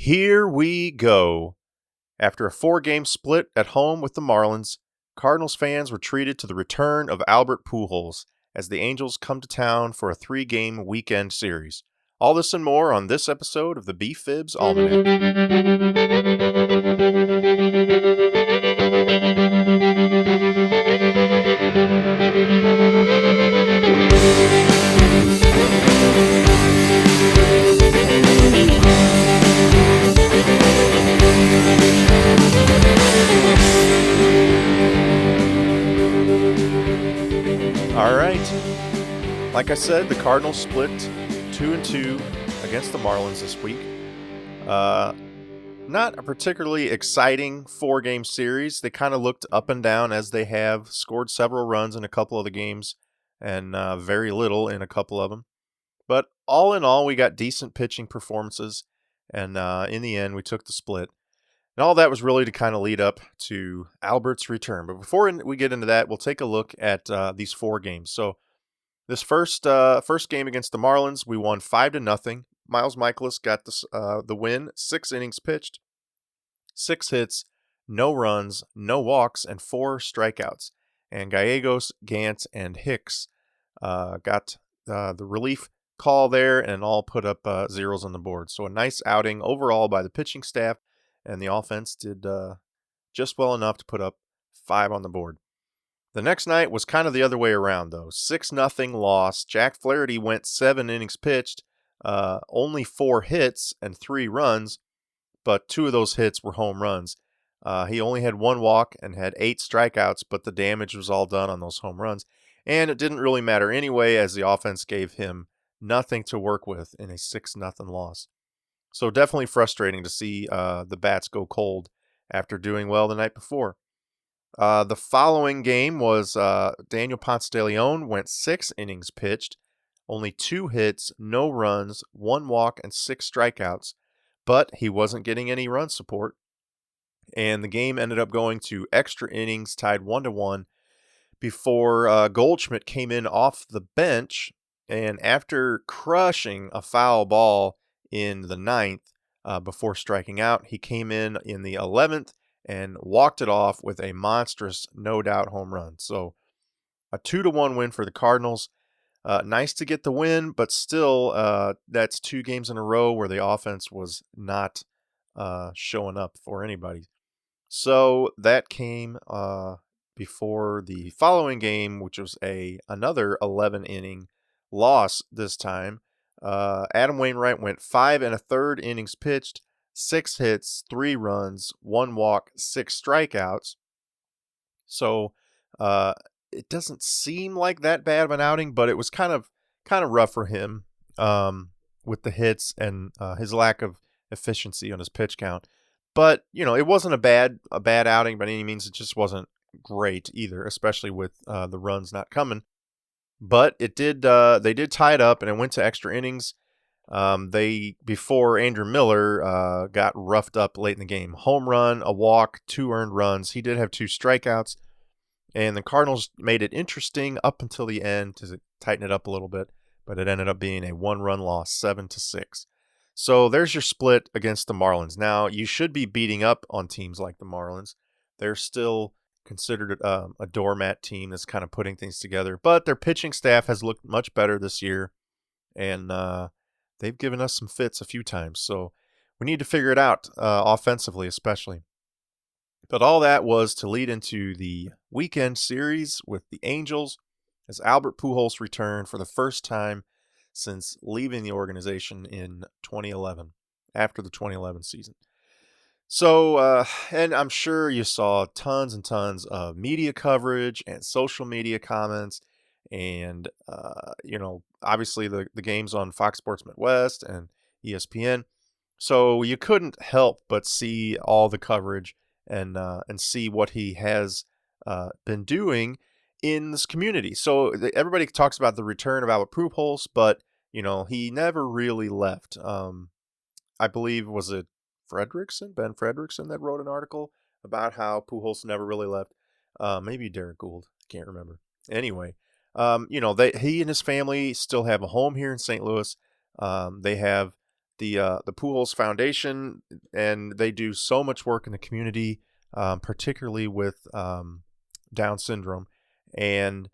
Here we go. After a four-game split at home with the Marlins, Cardinals fans were treated to the return of Albert Pujols as the Angels come to town for a three-game weekend series. All this and more on this episode of the BFIBs Almanac. All right. Like I said, the Cardinals split 2-2 against the Marlins this week. Not a particularly exciting four-game series. They kind of looked up and down as they have, scored several runs in a couple of the games and very little in a couple of them. But all in all, we got decent pitching performances, and in the end, we took the split. And all that was really to kind of lead up to Albert's return. But before we get into that, we'll take a look at these four games. So this first game against the Marlins, we won 5-0. Miles Michaelis got the win, 6 innings pitched, 6 hits, no runs, no walks, and 4 strikeouts. And Gallegos, Gant, and Hicks got the relief call there and all put up zeros on the board. So a nice outing overall by the pitching staff. And the offense did just well enough to put up 5 on the board. The next night was kind of the other way around, though. 6-0 loss. Jack Flaherty went 7 innings pitched, only 4 hits and 3 runs, but 2 of those hits were home runs. He only had 1 walk and had 8 strikeouts, but the damage was all done on those home runs. And it didn't really matter anyway, as the offense gave him nothing to work with in a 6-0 loss. So definitely frustrating to see the bats go cold after doing well the night before. The following game was Daniel Ponce de Leon went 6 innings pitched, only 2 hits, no runs, 1 walk, and 6 strikeouts, but he wasn't getting any run support. And the game ended up going to extra innings, tied 1-1, before Goldschmidt came in off the bench, and after crushing a foul ball in the 9th before striking out, he came in the 11th and walked it off with a monstrous, no doubt, home run. So a 2-1 win for the Cardinals. Nice to get the win, but still, that's 2 games in a row where the offense was not showing up for anybody. So that came before the following game, which was another 11-inning loss this time. Adam Wainwright went 5 1/3 innings pitched, 6 hits, 3 runs, 1 walk, 6 strikeouts. So it doesn't seem like that bad of an outing, but it was kind of rough for him with the hits and his lack of efficiency on his pitch count. But it wasn't a bad outing by any means. It just wasn't great either, especially with the runs not coming. But it did. They did tie it up, and it went to extra innings. Before Andrew Miller got roughed up late in the game. Home run, a walk, 2 earned runs. He did have 2 strikeouts, and the Cardinals made it interesting up until the end to tighten it up a little bit. But it ended up being a 1-run loss, 7-6. So there's your split against the Marlins. Now you should be beating up on teams like the Marlins. They're still considered a doormat team that's kind of putting things together. But their pitching staff has looked much better this year, and they've given us some fits a few times. So we need to figure it out offensively especially. But all that was to lead into the weekend series with the Angels as Albert Pujols returned for the first time since leaving the organization in 2011, after the 2011 season. So, and I'm sure you saw tons and tons of media coverage and social media comments and, obviously the games on Fox Sports Midwest and ESPN. So you couldn't help but see all the coverage and see what he has been doing in this community. So everybody talks about the return of Albert Pujols, but, he never really left. I believe, was it Ben Fredrickson that wrote an article about how Pujols never really left. Maybe Derek Gould. I can't remember. Anyway, he and his family still have a home here in St. Louis. They have the Pujols Foundation, and they do so much work in the community, particularly with Down syndrome. And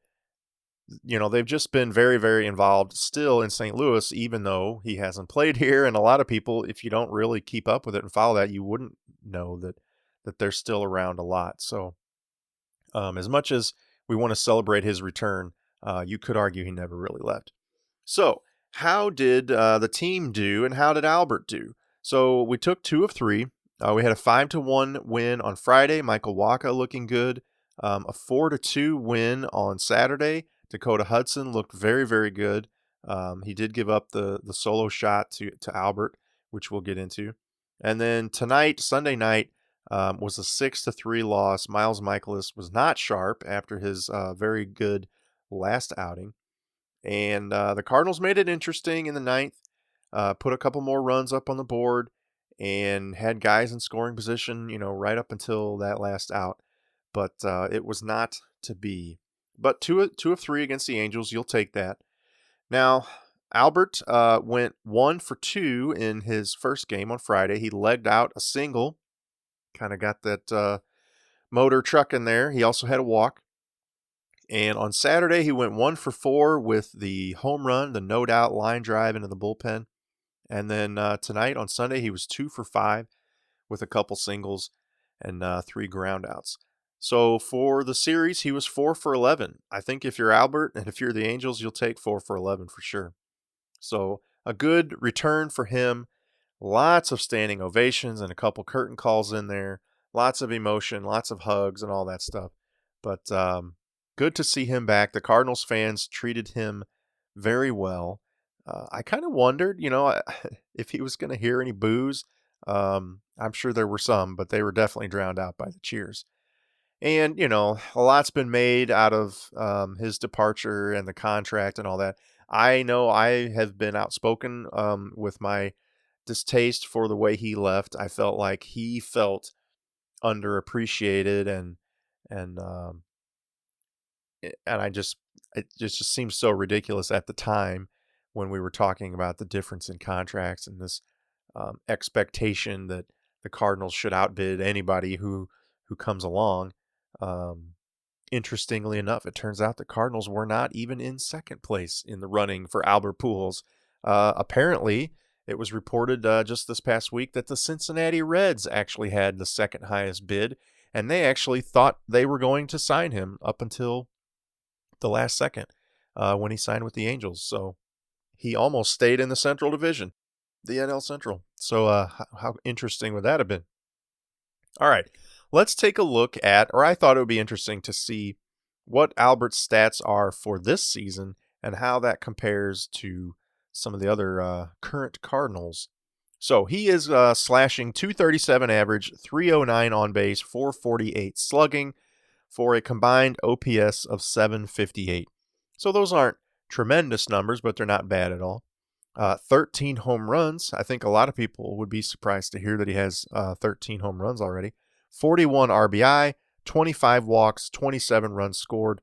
they've just been very, very involved still in St. Louis, even though he hasn't played here. And a lot of people, if you don't really keep up with it and follow that, you wouldn't know that they're still around a lot. So as much as we want to celebrate his return, you could argue he never really left. So how did the team do, and how did Albert do? So we took 2 of 3. We had a 5-1 win on Friday. Michael Wacha looking good. A 4-2 win on Saturday. Dakota Hudson looked very, very good. He did give up the solo shot to Albert, which we'll get into. And then tonight, Sunday night, was a 6-3 loss. Miles Michaelis was not sharp after his very good last outing. And the Cardinals made it interesting in the ninth, put a couple more runs up on the board, and had guys in scoring position, right up until that last out. But it was not to be. But two of 3 against the Angels, you'll take that. Now, Albert went 1 for 2 in his first game on Friday. He legged out a single, kind of got that motor truck in there. He also had a walk. And on Saturday, he went 1 for 4 with the home run, the no-doubt line drive into the bullpen. And then tonight on Sunday, he was 2 for 5 with a couple singles and 3 groundouts. So for the series, he was 4 for 11. I think if you're Albert and if you're the Angels, you'll take 4 for 11 for sure. So a good return for him. Lots of standing ovations and a couple curtain calls in there. Lots of emotion, lots of hugs and all that stuff. But good to see him back. The Cardinals fans treated him very well. I kind of wondered, if he was going to hear any boos. I'm sure there were some, but they were definitely drowned out by the cheers. And, a lot's been made out of his departure and the contract and all that. I know I have been outspoken with my distaste for the way he left. I felt like he felt underappreciated and it just seems so ridiculous at the time when we were talking about the difference in contracts and this expectation that the Cardinals should outbid anybody who comes along. Interestingly enough, it turns out the Cardinals were not even in second place in the running for Albert Pujols. Apparently, it was reported just this past week that the Cincinnati Reds actually had the second highest bid, and they actually thought they were going to sign him up until the last second when he signed with the Angels. So he almost stayed in the Central Division, the NL Central. So how interesting would that have been? All right, let's take a look at, or I thought it would be interesting to see what Albert's stats are for this season and how that compares to some of the other current Cardinals. So he is slashing .237 average, .309 on base, .448 slugging for a combined OPS of .758. So those aren't tremendous numbers, but they're not bad at all. 13 home runs. I think a lot of people would be surprised to hear that he has 13 home runs already. 41 RBI, 25 walks, 27 runs scored,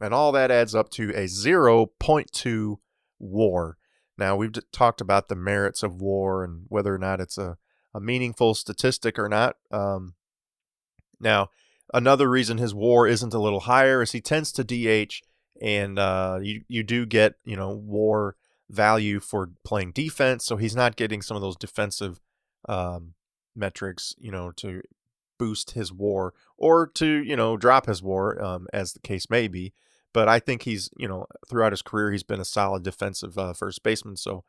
and all that adds up to a 0.2 WAR. Now, we've talked about the merits of WAR and whether or not it's a meaningful statistic or not. Now, another reason his WAR isn't a little higher is he tends to DH, and you do get WAR value for playing defense, so he's not getting some of those defensive metrics, to boost his WAR or to drop his WAR, as the case may be. But I think he's throughout his career he's been a solid defensive first baseman, so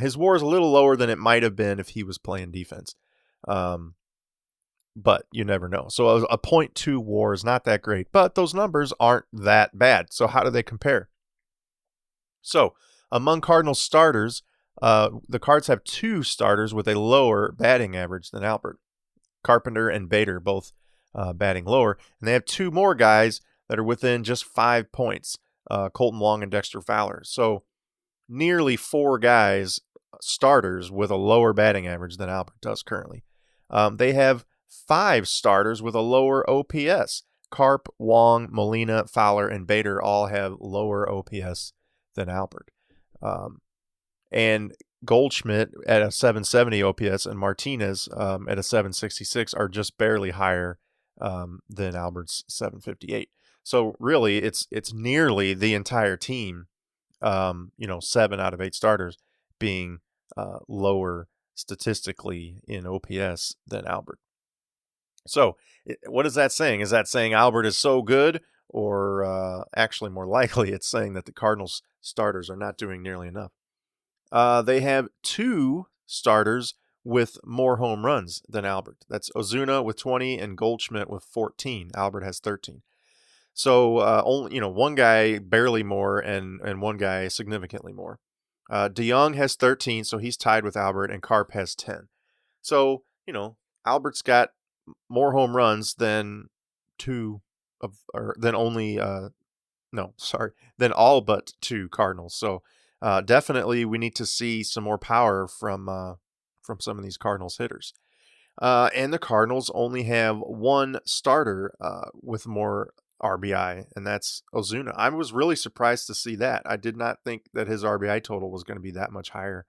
his WAR is a little lower than it might have been if he was playing defense. But you never know. So a .2 WAR is not that great, but those numbers aren't that bad. So how do they compare? So among Cardinals starters, the Cards have 2 starters with a lower batting average than Albert. Carpenter and Bader both batting lower, and they have 2 more guys that are within just 5 points, Colton Wong and Dexter Fowler. So nearly 4 guys, starters, with a lower batting average than Albert does currently. They have 5 starters with a lower OPS. Carp, Wong, Molina, Fowler, and Bader all have lower OPS than Albert. And Goldschmidt at a 770 OPS and Martinez at a 766 are just barely higher than Albert's 758. So really, it's nearly the entire team. 7 out of 8 starters being lower statistically in OPS than Albert. So, what is that saying? Is that saying Albert is so good, or actually more likely, it's saying that the Cardinals starters are not doing nearly enough? They have 2 starters with more home runs than Albert. That's Ozuna with 20 and Goldschmidt with 14. Albert has 13. So only one guy barely more and one guy significantly more. DeYoung has 13, so he's tied with Albert, and Carp has 10. So Albert's got more home runs than than all but 2 Cardinals. So definitely we need to see some more power from some of these Cardinals hitters. And the Cardinals only have 1 starter with more RBI, and that's Ozuna. I was really surprised to see that. I did not think that his RBI total was going to be that much higher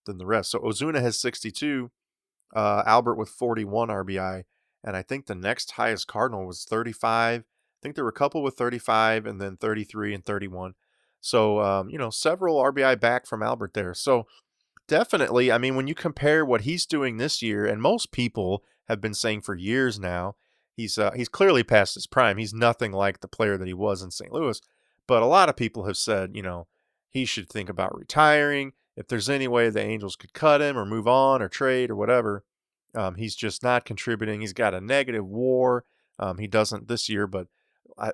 than the rest. So Ozuna has 62, Albert with 41 RBI, and I think the next highest Cardinal was 35. I think there were a couple with 35 and then 33 and 31. So, several RBI back from Albert there. So definitely, I mean, when you compare what he's doing this year, and most people have been saying for years now, he's clearly past his prime. He's nothing like the player that he was in St. Louis. But a lot of people have said, he should think about retiring. If there's any way the Angels could cut him or move on or trade or whatever, he's just not contributing. He's got a negative WAR. He doesn't this year, but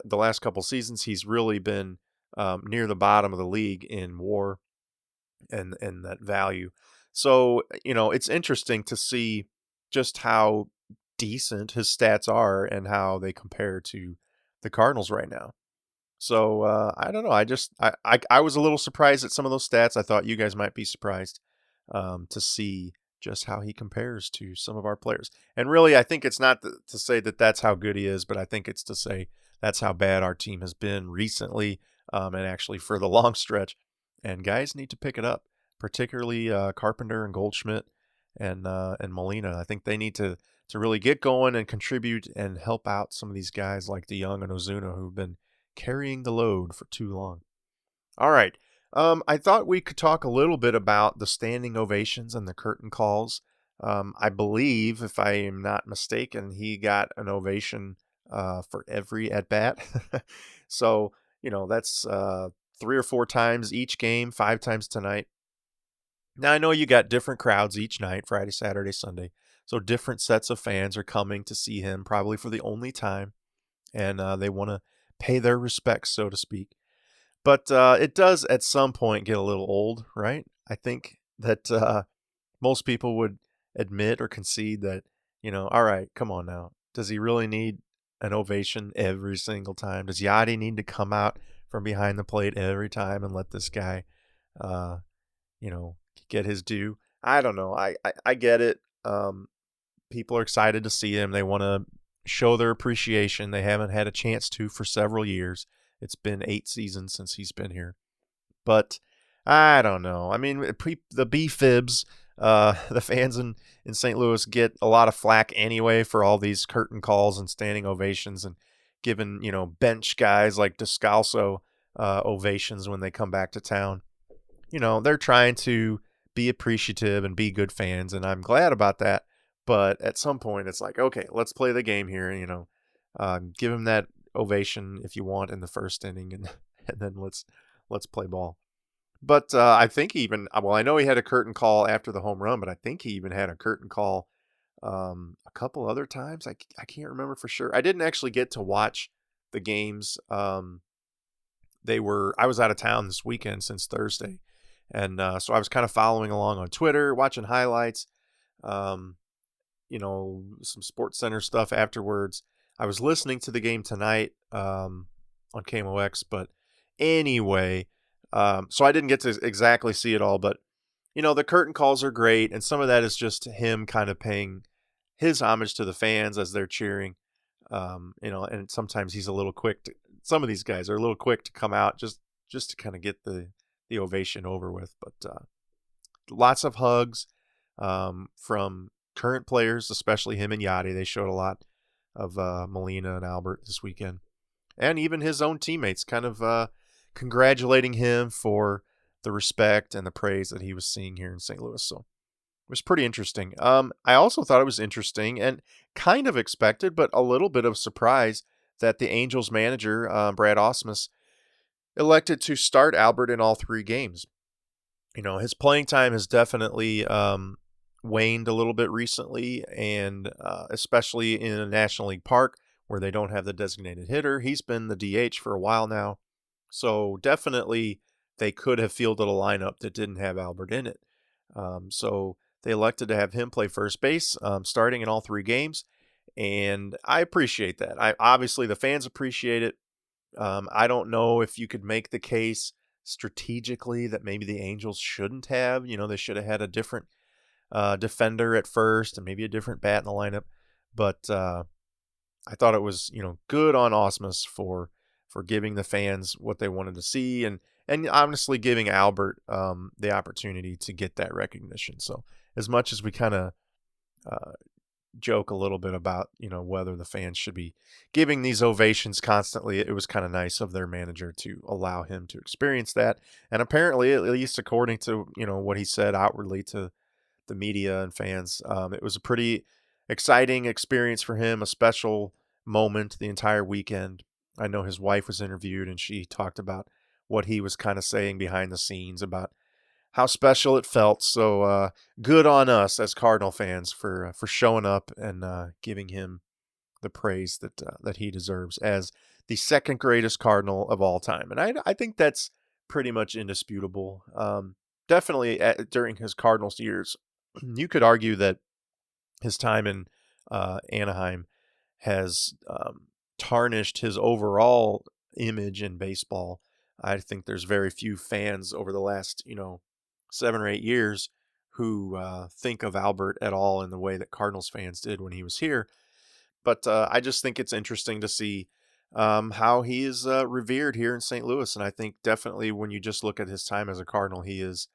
the last couple seasons he's really been near the bottom of the league in WAR and that value. So, it's interesting to see just how decent his stats are and how they compare to the Cardinals right now. So, I don't know. I was a little surprised at some of those stats. I thought you guys might be surprised to see just how he compares to some of our players. And really, I think it's not to say that that's how good he is, but I think it's to say that's how bad our team has been recently and actually for the long stretch. And guys need to pick it up, particularly Carpenter and Goldschmidt and Molina. I think they need to really get going and contribute and help out some of these guys like DeYoung and Ozuna who've been carrying the load for too long. All right. I thought we could talk a little bit about the standing ovations and the curtain calls. I believe, if I am not mistaken, he got an ovation for every at bat. So, that's 3 or 4 times each game, 5 times tonight. Now, I know you got different crowds each night, Friday, Saturday, Sunday. So different sets of fans are coming to see him, probably for the only time. And they want to pay their respects, so to speak. But it does at some point get a little old, right? I think that most people would admit or concede that, all right, come on now. Does he really need an ovation every single time? Does Yachty need to come out from behind the plate every time and let this guy, get his due? I don't know. I get it. People are excited to see him. They want to show their appreciation. They haven't had a chance to for several years. It's been 8 seasons since he's been here. But I don't know. I mean, the BFIBs, the fans in St. Louis get a lot of flack anyway for all these curtain calls and standing ovations and giving, bench guys like Descalso ovations when they come back to town. They're trying to be appreciative and be good fans, and I'm glad about that. But at some point, it's like, okay, let's play the game here. Give him that ovation if you want in the first inning, and then let's play ball. But I think I know he had a curtain call after the home run, but I think he even had a curtain call a couple other times. I can't remember for sure. I didn't actually get to watch the games. I was out of town this weekend since Thursday, and so I was kind of following along on Twitter, watching highlights. Some Sports Center stuff afterwards. I was listening to the game tonight on KMOX, but anyway, so I didn't get to exactly see it all, but the curtain calls are great, and some of that is just him kind of paying his homage to the fans as they're cheering. And sometimes he's a little quick some of these guys are a little quick to come out just to kind of get the ovation over with, but lots of hugs from current players, especially him and Yachty. They showed a lot of Molina and Albert this weekend. And even his own teammates kind of congratulating him for the respect and the praise that he was seeing here in St. Louis. So it was pretty interesting. I also thought it was interesting and kind of expected, but a little bit of surprise that the Angels manager, Brad Ausmus, elected to start Albert in all 3 games. His playing time has definitely waned a little bit recently, and especially in a National League park where they don't have the designated hitter. He's been the DH for a while now. So definitely they could have fielded a lineup that didn't have Albert in it. So they elected to have him play first base, starting in all 3 games. And I appreciate that. Obviously, the fans appreciate it. I don't know if you could make the case strategically that maybe the Angels shouldn't have. They should have had a different defender at first and maybe a different bat in the lineup. But I thought it was, good on Ausmus for giving the fans what they wanted to see and honestly giving Albert the opportunity to get that recognition. So as much as we kind of joke a little bit about, whether the fans should be giving these ovations constantly, it was kind of nice of their manager to allow him to experience that. And apparently, at least according to, what he said outwardly to the media and fans, it was a pretty exciting experience for him, a special moment the entire weekend. I know his wife was interviewed and she talked about what he was kind of saying behind the scenes about how special it felt. So good on us as Cardinal fans for showing up and giving him the praise that he deserves as the second greatest Cardinal of all time. And I think that's pretty much indisputable. Definitely during his Cardinals years, you could argue that his time in Anaheim has tarnished his overall image in baseball. I think there's very few fans over the last, 7 or 8 years who think of Albert at all in the way that Cardinals fans did when he was here. But I just think it's interesting to see how he is revered here in St. Louis. And I think definitely when you just look at his time as a Cardinal, he is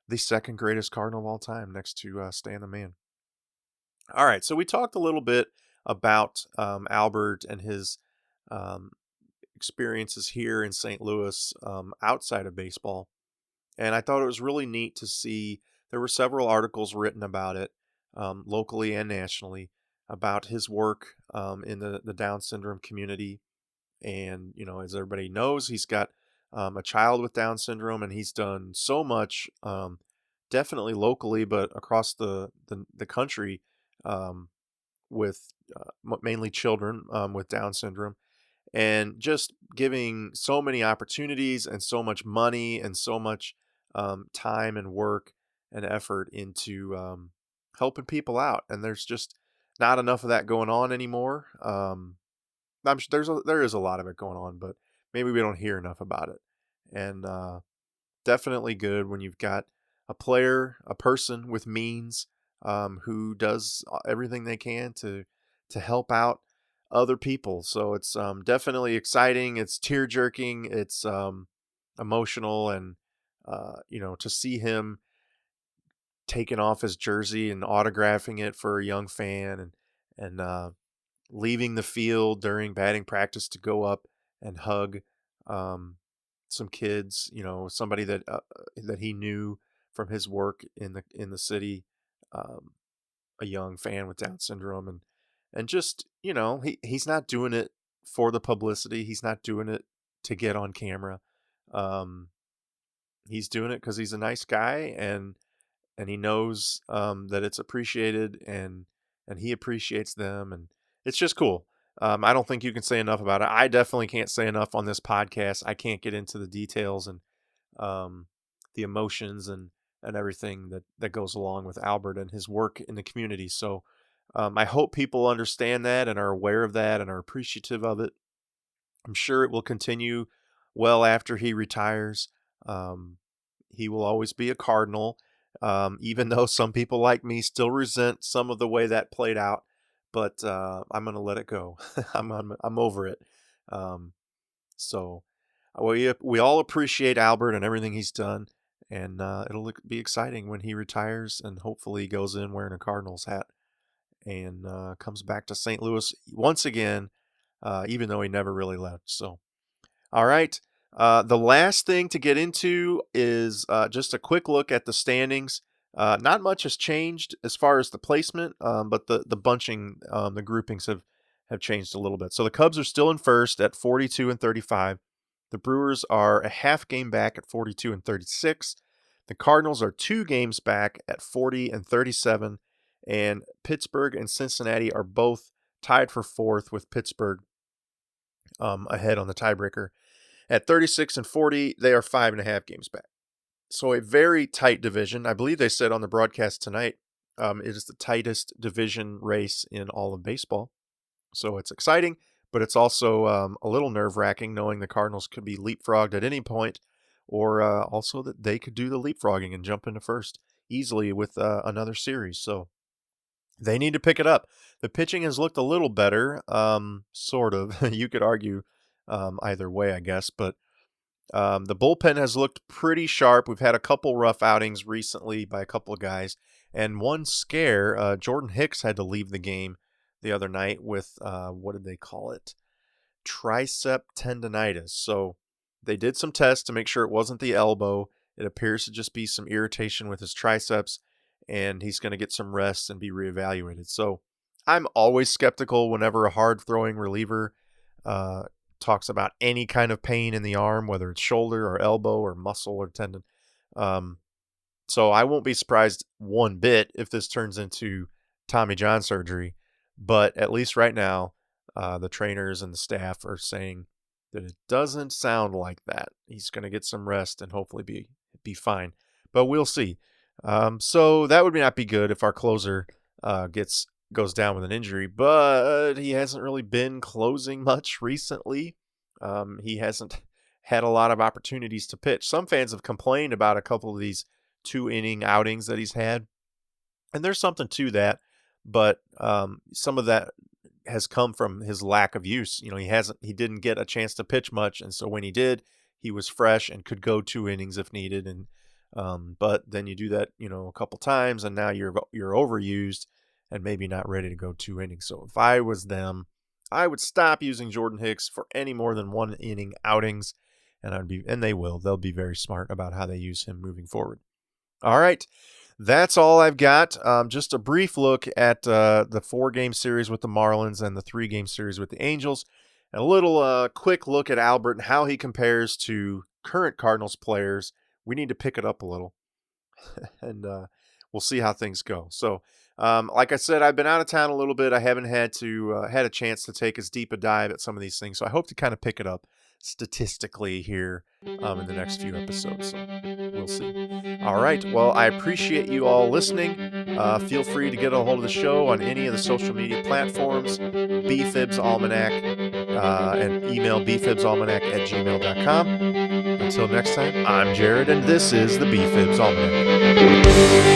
the second greatest Cardinal of all time next to Stan the Man. All right, so we talked a little bit about Albert and his experiences here in St. Louis outside of baseball. And I thought it was really neat to see there were several articles written about it locally and nationally about his work in the Down syndrome community. And, as everybody knows, he's got a child with Down syndrome, and he's done so much, definitely locally, but across the country with mainly children with Down syndrome, and just giving so many opportunities and so much money and so much time and work and effort into helping people out. And there's just not enough of that going on anymore. I'm sure there is a lot of it going on, but maybe we don't hear enough about it. And definitely good when you've got a person with means, who does everything they can to help out other people. So it's definitely exciting. It's tear jerking. It's emotional, and to see him taking off his jersey and autographing it for a young fan, and leaving the field during batting practice to go up and hug some kids, somebody that he knew from his work in the city, a young fan with Down syndrome, and just he's not doing it for the publicity. He's not doing it to get on camera. Um, he's doing it because he's a nice guy, and he knows that it's appreciated, and he appreciates them, and it's just cool. I don't think you can say enough about it. I definitely can't say enough on this podcast. I can't get into the details and the emotions and everything that goes along with Albert and his work in the community. So I hope people understand that and are aware of that and are appreciative of it. I'm sure it will continue well after he retires. He will always be a Cardinal, even though some people like me still resent some of the way that played out. But I'm going to let it go. I'm over it. So we all appreciate Albert and everything he's done, and it'll be exciting when he retires and hopefully goes in wearing a Cardinals hat and comes back to St. Louis once again, even though he never really left. So, all right. The last thing to get into is just a quick look at the standings. Not much has changed as far as the placement, but the bunching, the groupings have changed a little bit. So the Cubs are still in first at 42 and 35. The Brewers are a half game back at 42 and 36. The Cardinals are 2 games back at 40 and 37. And Pittsburgh and Cincinnati are both tied for fourth, with Pittsburgh ahead on the tiebreaker. At 36 and 40, they are 5.5 games back. So a very tight division. I believe they said on the broadcast tonight, it is the tightest division race in all of baseball. So it's exciting, but it's also a little nerve-wracking knowing the Cardinals could be leapfrogged at any point, or also that they could do the leapfrogging and jump into first easily with another series. So they need to pick it up. The pitching has looked a little better, sort of. You could argue either way, I guess, but the bullpen has looked pretty sharp. We've had a couple rough outings recently by a couple of guys, and one scare. Jordan Hicks had to leave the game the other night with, what did they call it? Tricep tendonitis. So they did some tests to make sure it wasn't the elbow. It appears to just be some irritation with his triceps, and he's going to get some rest and be reevaluated. So I'm always skeptical whenever a hard-throwing reliever talks about any kind of pain in the arm, whether it's shoulder or elbow or muscle or tendon. So I won't be surprised one bit if this turns into Tommy John surgery. But at least right now, the trainers and the staff are saying that it doesn't sound like that. He's going to get some rest and hopefully be fine. But we'll see. So that would not be good if our closer goes down with an injury. But he hasn't really been closing much recently. He hasn't had a lot of opportunities to pitch. Some fans have complained about a couple of these 2-inning outings that he's had, and there's something to that. But some of that has come from his lack of use. You know, he didn't get a chance to pitch much, and so when he did, he was fresh and could go 2 innings if needed. And but then you do that, a couple times, and now you're overused and maybe not ready to go 2 innings. So if I was them, I would stop using Jordan Hicks for any more than 1-inning outings, and they'll be very smart about how they use him moving forward. All right. That's all I've got. Just a brief look at the 4-game series with the Marlins and the 3-game series with the Angels. And a little quick look at Albert and how he compares to current Cardinals players. We need to pick it up a little, and we'll see how things go. So, like I said, I've been out of town a little bit. I haven't had a chance to take as deep a dive at some of these things. So I hope to kind of pick it up statistically here in the next few episodes. So we'll see. All right. Well, I appreciate you all listening. Feel free to get a hold of the show on any of the social media platforms, BFIBs Almanac, and email bfibsalmanac@gmail.com. Until next time, I'm Jared, and this is the BFIBs Almanac.